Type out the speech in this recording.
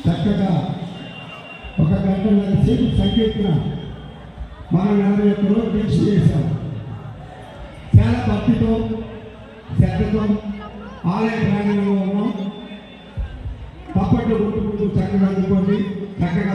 చక్కగా ఒక గంటన్నర సేపు సంకీర్తన మనం 41 రోజులు దీక్ష చేశాం. చాలా భక్తితో శ్రద్ధతో ఆలయ ప్రాంగణంలో ఉన్నాం. తప్పట్లు కొట్టుకుంటూ చక్కగా అందుకోండి, చక్కగా